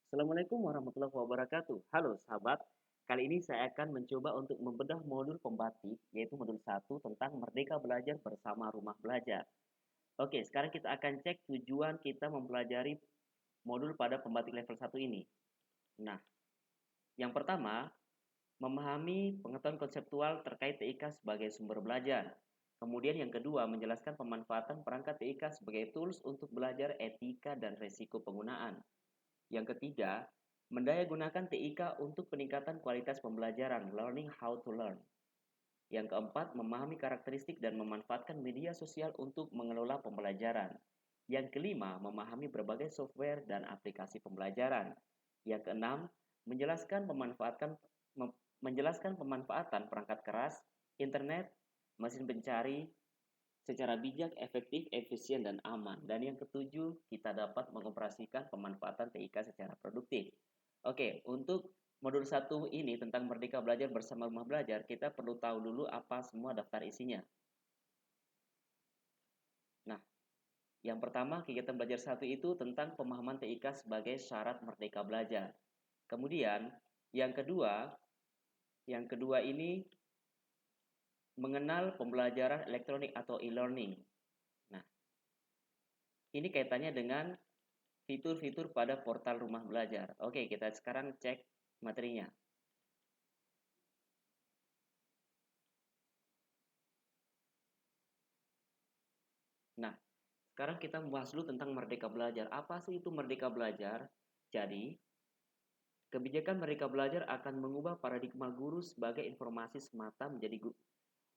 Assalamualaikum warahmatullahi wabarakatuh. Halo sahabat, kali ini saya akan mencoba untuk membedah modul pembatik, yaitu modul 1 tentang Merdeka Belajar bersama Rumah Belajar. Oke, sekarang kita akan cek tujuan kita mempelajari modul pada pembatik level 1 ini. Nah, yang pertama, memahami pengetahuan konseptual terkait TIK sebagai sumber belajar. Kemudian yang kedua, menjelaskan pemanfaatan perangkat TIK sebagai tools untuk belajar etika dan resiko penggunaan. Yang ketiga, mendayagunakan TIK untuk peningkatan kualitas pembelajaran, learning how to learn. Yang keempat, memahami karakteristik dan memanfaatkan media sosial untuk mengelola pembelajaran. Yang kelima, memahami berbagai software dan aplikasi pembelajaran. Yang keenam, menjelaskan pemanfaatan perangkat keras, internet, mesin pencari secara bijak, efektif, efisien, dan aman. Dan yang ketujuh, kita dapat mengoperasikan pemanfaatan TIK secara produktif. Oke, untuk modul 1 ini tentang Merdeka Belajar bersama Rumah Belajar, kita perlu tahu dulu apa semua daftar isinya. Nah, yang pertama, kegiatan belajar 1 itu tentang pemahaman TIK sebagai syarat Merdeka Belajar. Kemudian, yang kedua ini mengenal pembelajaran elektronik atau e-learning. Nah, ini kaitannya dengan fitur-fitur pada portal Rumah Belajar. Oke, kita sekarang cek materinya. Nah, sekarang kita membahas dulu tentang Merdeka Belajar. Apa sih itu Merdeka Belajar? Jadi, kebijakan Merdeka Belajar akan mengubah paradigma guru sebagai informasi semata menjadi guru.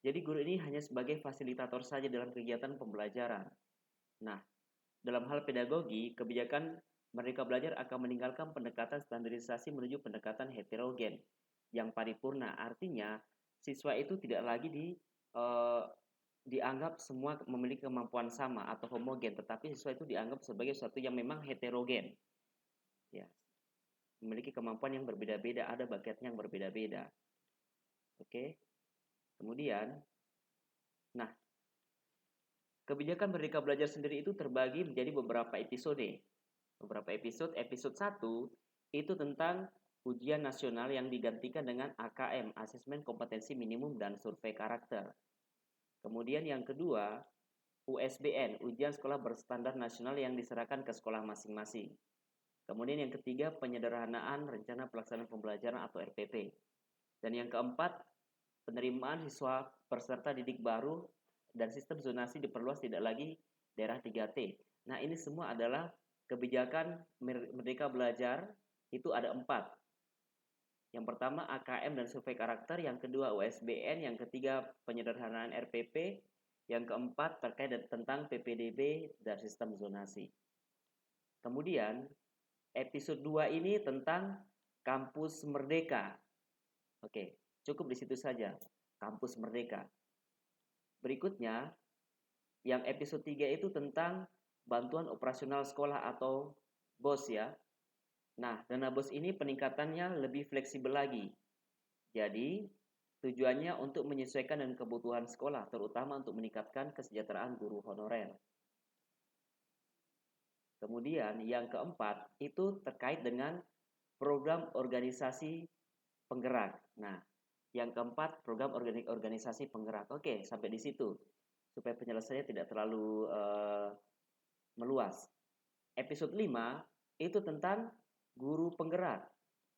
Jadi guru ini hanya sebagai fasilitator saja dalam kegiatan pembelajaran. Nah, dalam hal pedagogi, kebijakan Merdeka Belajar akan meninggalkan pendekatan standarisasi menuju pendekatan heterogen yang paripurna. Artinya, siswa itu tidak lagi eh, dianggap semua memiliki kemampuan sama atau homogen, tetapi siswa itu dianggap sebagai sesuatu yang memang heterogen. Ya, memiliki kemampuan yang berbeda-beda, ada bakatnya yang berbeda-beda. Oke. Kemudian, nah, kebijakan Merdeka Belajar sendiri itu terbagi menjadi beberapa episode. Episode 1 itu tentang ujian nasional yang digantikan dengan AKM, Asesmen Kompetensi Minimum dan Survei Karakter. Kemudian yang kedua, USBN, Ujian Sekolah Berstandar Nasional yang diserahkan ke sekolah masing-masing. Kemudian yang ketiga, penyederhanaan rencana pelaksanaan pembelajaran atau RPP. Dan yang keempat, penerimaan siswa peserta didik baru dan sistem zonasi diperluas tidak lagi daerah 3T. Nah, ini semua adalah kebijakan Merdeka Belajar, itu ada 4. Yang pertama AKM dan survei karakter, yang kedua USBN, yang ketiga penyederhanaan RPP, yang keempat terkait tentang PPDB dan sistem zonasi. Kemudian episode 2 ini tentang Kampus Merdeka. Oke, cukup di situ saja. Kampus Merdeka. Berikutnya, yang episode 3 itu tentang bantuan operasional sekolah atau BOS ya. Nah, dana BOS ini peningkatannya lebih fleksibel lagi. Jadi, tujuannya untuk menyesuaikan dengan kebutuhan sekolah, terutama untuk meningkatkan kesejahteraan guru honorer. Kemudian yang keempat itu terkait dengan program organisasi penggerak. Nah, yang keempat program organisasi penggerak. Oke, sampai di situ supaya penyelesaiannya tidak terlalu meluas. Episode 5 itu tentang guru penggerak.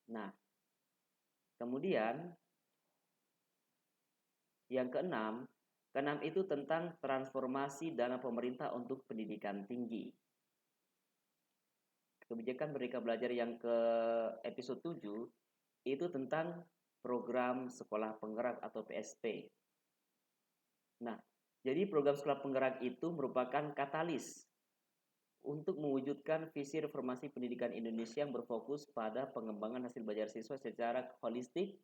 Nah, kemudian yang keenam itu tentang transformasi dana pemerintah untuk pendidikan tinggi. Kebijakan Merdeka Belajar yang ke episode 7 itu tentang program sekolah penggerak atau PSP. Nah, jadi program sekolah penggerak itu merupakan katalis untuk mewujudkan visi reformasi pendidikan Indonesia yang berfokus pada pengembangan hasil belajar siswa secara holistik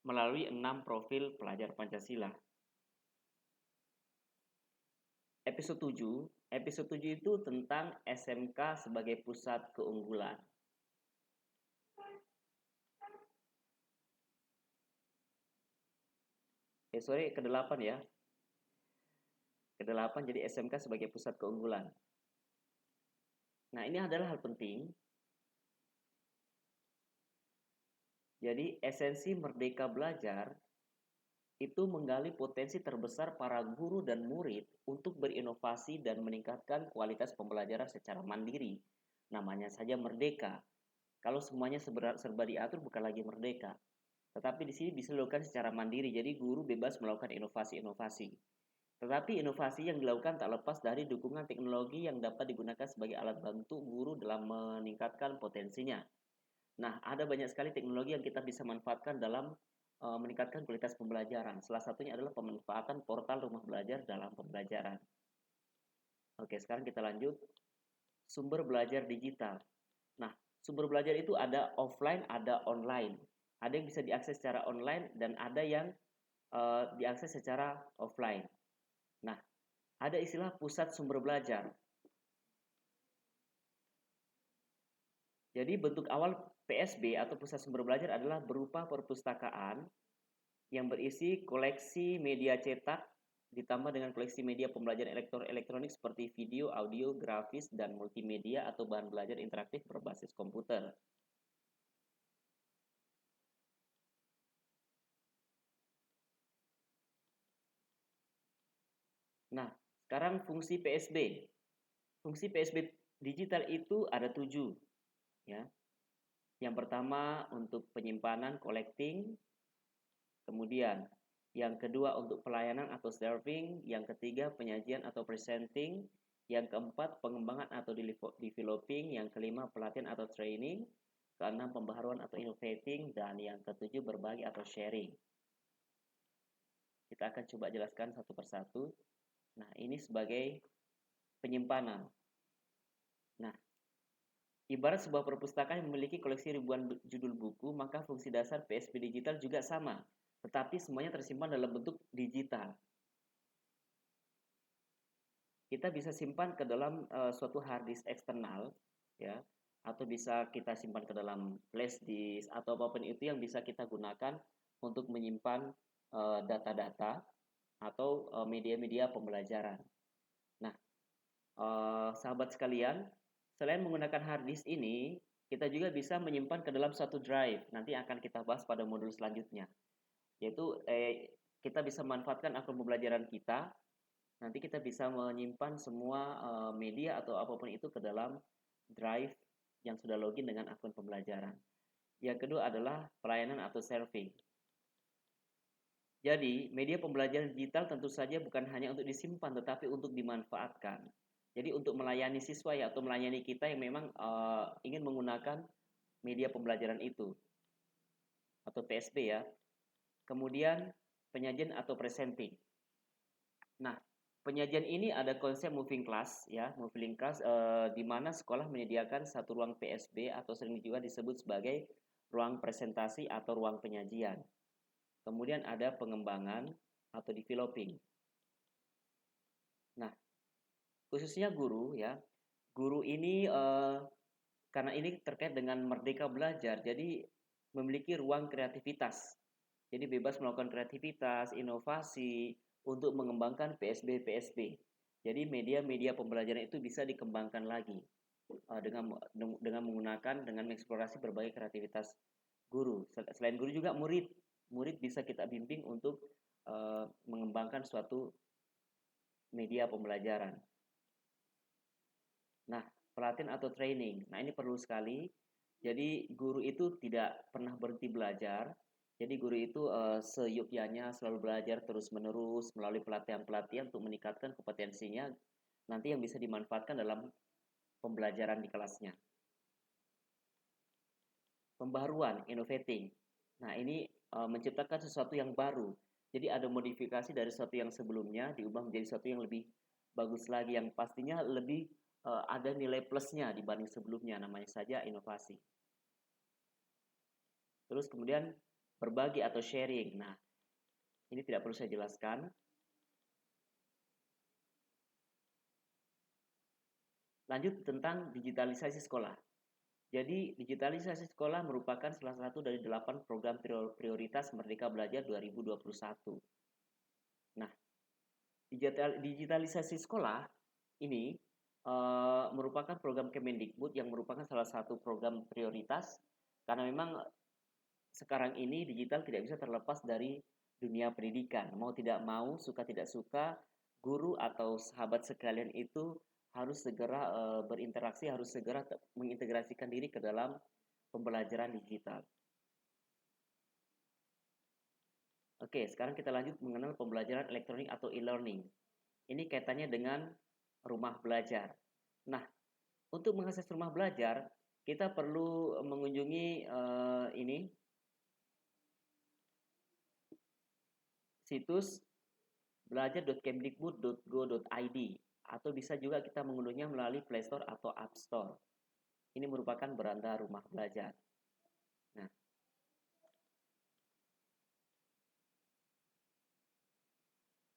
melalui 6 profil pelajar Pancasila. Episode 7 itu tentang SMK sebagai pusat keunggulan. Ke-8 ya. Ke-8 jadi SMK sebagai pusat keunggulan. Nah, ini adalah hal penting Jadi esensi Merdeka Belajar itu menggali potensi terbesar para guru dan murid untuk berinovasi dan meningkatkan kualitas pembelajaran secara mandiri. Namanya saja merdeka. Kalau semuanya serba diatur bukan lagi merdeka. Tetapi di sini bisa dilakukan secara mandiri, jadi guru bebas melakukan inovasi-inovasi. Tetapi inovasi yang dilakukan tak lepas dari dukungan teknologi yang dapat digunakan sebagai alat bantu guru dalam meningkatkan potensinya. Nah, ada banyak sekali teknologi yang kita bisa manfaatkan dalam meningkatkan kualitas pembelajaran. Salah satunya adalah pemanfaatan portal rumah belajar dalam pembelajaran. Oke, sekarang kita lanjut. Sumber belajar digital. Nah, sumber belajar itu ada offline, ada online. Ada yang bisa diakses secara online dan ada yang diakses secara offline. Nah, ada istilah pusat sumber belajar. Jadi bentuk awal PSB atau pusat sumber belajar adalah berupa perpustakaan yang berisi koleksi media cetak ditambah dengan koleksi media pembelajaran elektronik seperti video, audio, grafis, dan multimedia atau bahan belajar interaktif berbasis komputer. Nah, sekarang fungsi PSB. Fungsi PSB digital itu ada 7. Ya. Yang pertama untuk penyimpanan collecting, kemudian yang kedua untuk pelayanan atau serving, yang ketiga penyajian atau presenting, yang keempat pengembangan atau developing, yang kelima pelatihan atau training, keenam pembaharuan atau innovating, dan yang ketujuh berbagi atau sharing. Kita akan coba jelaskan satu persatu. Nah, ini sebagai penyimpanan. Nah, ibarat sebuah perpustakaan yang memiliki koleksi ribuan judul buku, maka fungsi dasar PSB digital juga sama, tetapi semuanya tersimpan dalam bentuk digital. Kita bisa simpan ke dalam suatu hard disk eksternal, ya, atau bisa kita simpan ke dalam flash disk atau apapun itu yang bisa kita gunakan untuk menyimpan data-data atau media-media pembelajaran. Nah, sahabat sekalian, selain menggunakan hard disk ini, kita juga bisa menyimpan ke dalam satu drive. Nanti akan kita bahas pada modul selanjutnya. Yaitu kita bisa manfaatkan akun pembelajaran kita. Nanti kita bisa menyimpan semua media atau apapun itu ke dalam drive yang sudah login dengan akun pembelajaran. Yang kedua adalah pelayanan atau serving. Jadi, media pembelajaran digital tentu saja bukan hanya untuk disimpan, tetapi untuk dimanfaatkan. Jadi, untuk melayani siswa ya, atau melayani kita yang memang ingin menggunakan media pembelajaran itu, atau PSB ya. Kemudian, penyajian atau presenting. Nah, penyajian ini ada konsep moving class ya, moving class di mana sekolah menyediakan satu ruang PSB atau sering juga disebut sebagai ruang presentasi atau ruang penyajian. Kemudian ada pengembangan atau developing. Nah, khususnya guru ya. Guru ini karena ini terkait dengan merdeka belajar, jadi memiliki ruang kreativitas. Jadi bebas melakukan kreativitas, inovasi untuk mengembangkan PSB-PSB. Jadi media-media pembelajaran itu bisa dikembangkan lagi dengan menggunakan dengan mengeksplorasi berbagai kreativitas guru. Selain guru juga murid bisa kita bimbing untuk mengembangkan suatu media pembelajaran. Nah, pelatihan atau training. Nah, ini perlu sekali. Jadi guru itu tidak pernah berhenti belajar. Jadi guru itu seyukyanya selalu belajar terus-menerus melalui pelatihan-pelatihan untuk meningkatkan kompetensinya nanti yang bisa dimanfaatkan dalam pembelajaran di kelasnya. Pembaruan, innovating. Nah, ini menciptakan sesuatu yang baru. Jadi ada modifikasi dari sesuatu yang sebelumnya diubah menjadi sesuatu yang lebih bagus lagi, yang pastinya lebih ada nilai plusnya dibanding sebelumnya, namanya saja inovasi. Terus kemudian berbagi atau sharing. Nah, ini tidak perlu saya jelaskan. Lanjut tentang digitalisasi sekolah. Jadi, digitalisasi sekolah merupakan salah satu dari 8 program prioritas Merdeka Belajar 2021. Nah, digitalisasi sekolah ini merupakan program Kemendikbud yang merupakan salah satu program prioritas karena memang sekarang ini digital tidak bisa terlepas dari dunia pendidikan. Mau tidak mau, suka tidak suka, guru atau sahabat sekalian itu harus segera berinteraksi, harus segera mengintegrasikan diri ke dalam pembelajaran digital. Oke, sekarang kita lanjut mengenal pembelajaran elektronik atau e-learning. Ini kaitannya dengan rumah belajar. Nah, untuk mengakses rumah belajar, kita perlu mengunjungi ini situs belajar.kemdikbud.go.id atau bisa juga kita mengunduhnya melalui Play Store atau App Store. Ini merupakan beranda rumah belajar.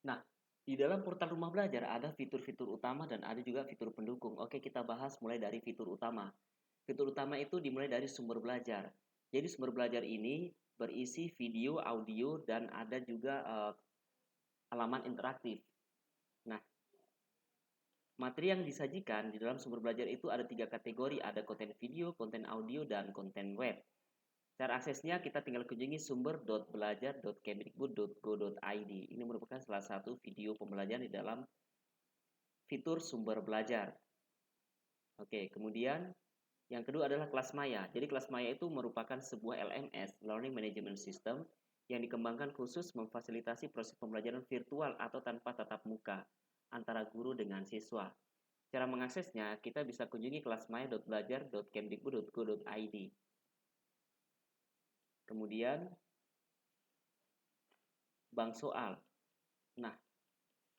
Nah, di dalam portal rumah belajar ada fitur-fitur utama dan ada juga fitur pendukung. Oke, kita bahas mulai dari fitur utama. Fitur utama itu dimulai dari sumber belajar. Jadi sumber belajar ini berisi video, audio, dan ada juga halaman interaktif. Nah, materi yang disajikan di dalam sumber belajar itu ada 3 kategori, ada konten video, konten audio, dan konten web. Cara aksesnya kita tinggal kunjungi sumber.belajar.kemdikbud.go.id. Ini merupakan salah satu video pembelajaran di dalam fitur sumber belajar. Oke, kemudian yang kedua adalah kelas maya. Jadi kelas maya itu merupakan sebuah LMS, Learning Management System, yang dikembangkan khusus memfasilitasi proses pembelajaran virtual atau tanpa tatap muka antara guru dengan siswa. Cara mengaksesnya, kita bisa kunjungi kelasmaya.belajar.kemdikbud.go.id. Kemudian bank soal. Nah,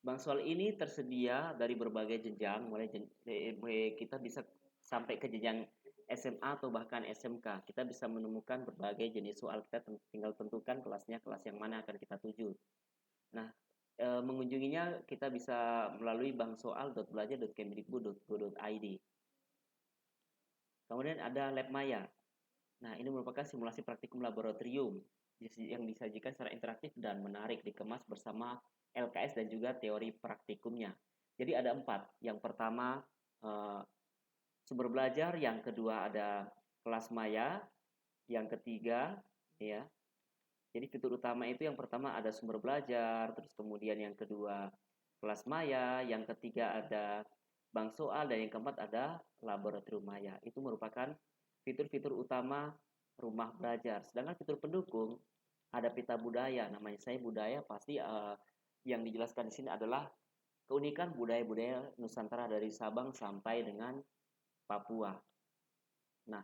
bank soal ini tersedia dari berbagai jenjang, mulai kita bisa sampai ke jenjang SMA atau bahkan SMK. Kita bisa menemukan berbagai jenis soal, kita tinggal tentukan kelasnya, kelas yang mana akan kita tuju. Nah, mengunjunginya kita bisa melalui banksoal.belajar.kemdikbud.go.id. Kemudian ada Lab Maya. Nah, ini merupakan simulasi praktikum laboratorium yang disajikan secara interaktif dan menarik, dikemas bersama LKS dan juga teori praktikumnya. Jadi ada 4. Yang pertama sumber belajar, yang kedua ada kelas maya, yang ketiga ya. Jadi fitur utama itu yang pertama ada sumber belajar, terus kemudian yang kedua kelas maya, yang ketiga ada bank soal, dan yang keempat ada laboratorium maya. Itu merupakan fitur-fitur utama rumah belajar. Sedangkan fitur pendukung ada peta budaya. Namanya saya budaya, pasti yang dijelaskan di sini adalah keunikan budaya-budaya Nusantara dari Sabang sampai dengan Papua. Nah,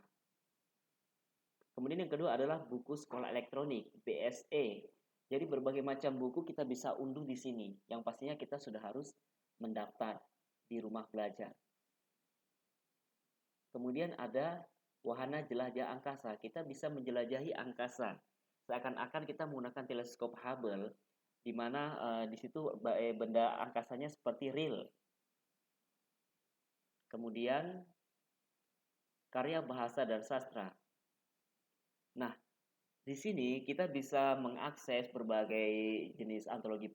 kemudian yang kedua adalah buku sekolah elektronik, BSE. Jadi berbagai macam buku kita bisa unduh di sini. Yang pastinya kita sudah harus mendaftar di rumah belajar. Kemudian ada wahana jelajah angkasa. Kita bisa menjelajahi angkasa. Seakan-akan kita menggunakan teleskop Hubble, di mana di situ benda angkasanya seperti real. Kemudian karya bahasa dan sastra. Nah, di sini kita bisa mengakses berbagai jenis antologi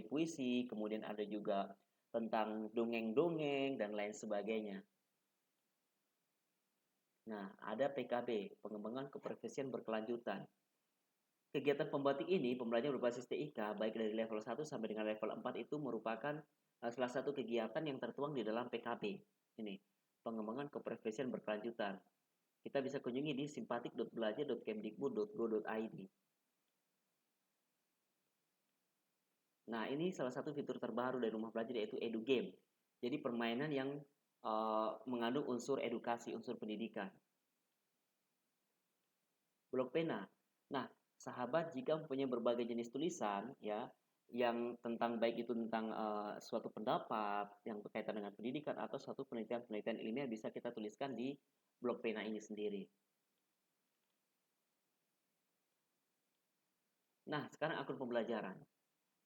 puisi, kemudian ada juga tentang dongeng-dongeng dan lain sebagainya. Nah, ada PKB, pengembangan keprofesian berkelanjutan. Kegiatan pembatik ini, pembelajaran berbasis TIK, baik dari level 1 sampai dengan level 4 itu merupakan salah satu kegiatan yang tertuang di dalam PKB. Ini, pengembangan keprofesian berkelanjutan. Kita bisa kunjungi di simpatik.belajar.kemdikbud.go.id. Nah, ini salah satu fitur terbaru dari rumah belajar, yaitu EduGame. Jadi permainan yang mengandung unsur edukasi, unsur pendidikan. Blok pena. Nah, sahabat jika mempunyai berbagai jenis tulisan ya, yang tentang baik itu tentang suatu pendapat yang berkaitan dengan pendidikan atau suatu penelitian ilmiah, bisa kita tuliskan di blok pena ini sendiri. Nah, sekarang akun pembelajaran.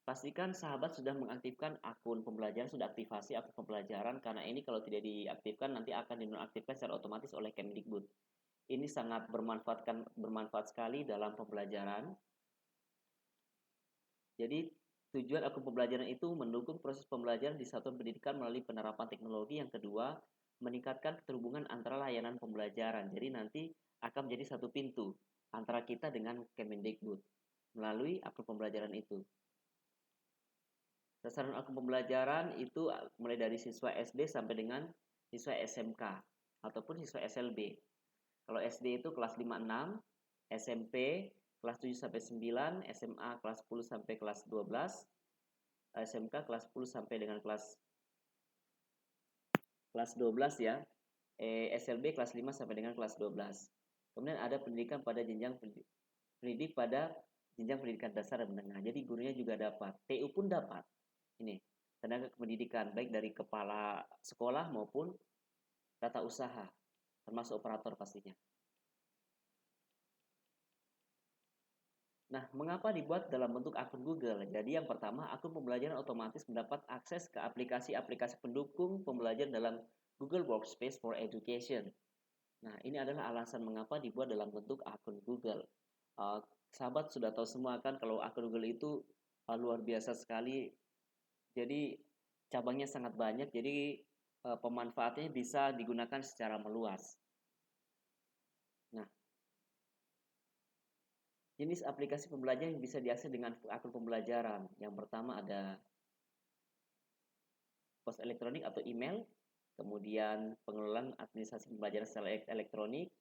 Pastikan sahabat sudah mengaktifkan akun pembelajaran, sudah aktifasi akun pembelajaran, karena ini kalau tidak diaktifkan nanti akan dinonaktifkan secara otomatis oleh Kemdikbud. Ini sangat bermanfaat sekali dalam pembelajaran. Jadi tujuan akun pembelajaran itu mendukung proses pembelajaran di satuan pendidikan melalui penerapan teknologi. Yang kedua, meningkatkan keterhubungan antara layanan pembelajaran. Jadi nanti akan menjadi satu pintu antara kita dengan Kemendikbud melalui akun pembelajaran itu. Sasaran akun pembelajaran itu mulai dari siswa SD sampai dengan siswa SMK ataupun siswa SLB. Kalau SD itu kelas 5-6, SMP kelas 7 sampai 9, SMA kelas 10 sampai kelas 12, SMK kelas 10 sampai dengan kelas 12 ya. SLB kelas 5 sampai dengan kelas 12. Kemudian ada pendidikan pada jenjang pendidik pada jenjang pendidikan dasar dan menengah. Jadi gurunya juga dapat, TU pun dapat. Ini tenaga kependidikan baik dari kepala sekolah maupun tata usaha, termasuk operator pastinya. Nah, mengapa dibuat dalam bentuk akun Google? Jadi yang pertama, akun pembelajaran otomatis mendapat akses ke aplikasi-aplikasi pendukung pembelajaran dalam Google Workspace for Education. Nah, ini adalah alasan mengapa dibuat dalam bentuk akun Google. Sahabat sudah tahu semua kan kalau akun Google itu luar biasa sekali. Jadi cabangnya sangat banyak, jadi pemanfaatnya bisa digunakan secara meluas. Nah, jenis aplikasi pembelajaran yang bisa diakses dengan akun pembelajaran. Yang pertama ada pos elektronik atau email, kemudian pengelolaan administrasi pembelajaran secara elektronik,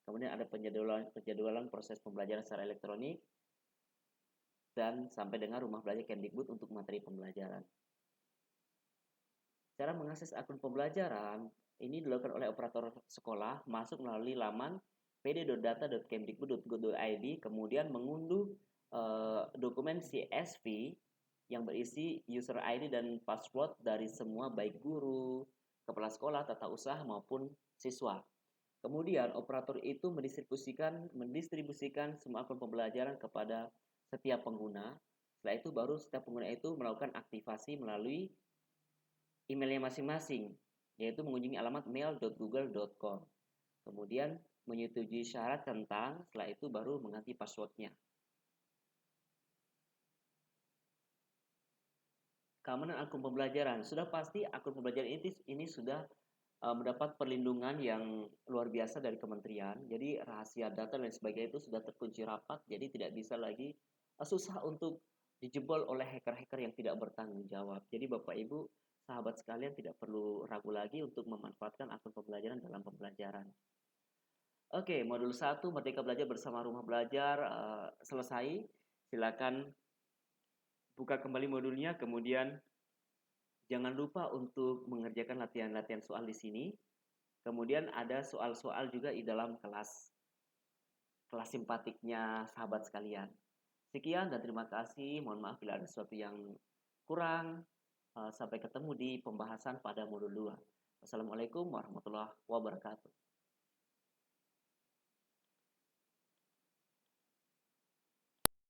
kemudian ada penjadwalan proses pembelajaran secara elektronik, dan sampai dengan rumah belajar Kemdikbud untuk materi pembelajaran. Cara mengakses akun pembelajaran ini dilakukan oleh operator sekolah, masuk melalui laman pd.data.kemdikbud.go.id, kemudian mengunduh dokumen CSV yang berisi user ID dan password dari semua baik guru, kepala sekolah, tata usaha maupun siswa. Kemudian operator itu mendistribusikan semua akun pembelajaran kepada setiap pengguna. Setelah itu baru setiap pengguna itu melakukan aktivasi melalui emailnya masing-masing, yaitu mengunjungi alamat mail.google.com. Kemudian menyetujui syarat tentang, setelah itu baru mengganti passwordnya. Keamanan akun pembelajaran, sudah pasti akun pembelajaran ini sudah mendapat perlindungan yang luar biasa dari kementerian. Jadi rahasia data dan sebagainya itu sudah terkunci rapat, jadi tidak bisa lagi susah untuk dijebol oleh hacker-hacker yang tidak bertanggung jawab. Jadi Bapak Ibu, sahabat sekalian tidak perlu ragu lagi untuk memanfaatkan akun pembelajaran dalam pembelajaran. Oke, modul 1 Merdeka Belajar bersama Rumah Belajar selesai. Silakan buka kembali modulnya, kemudian jangan lupa untuk mengerjakan latihan-latihan soal di sini. Kemudian ada soal-soal juga di dalam kelas simpatiknya sahabat sekalian. Sekian dan terima kasih. Mohon maaf bila ada sesuatu yang kurang. Sampai ketemu di pembahasan pada modul 2. Wassalamualaikum warahmatullahi wabarakatuh.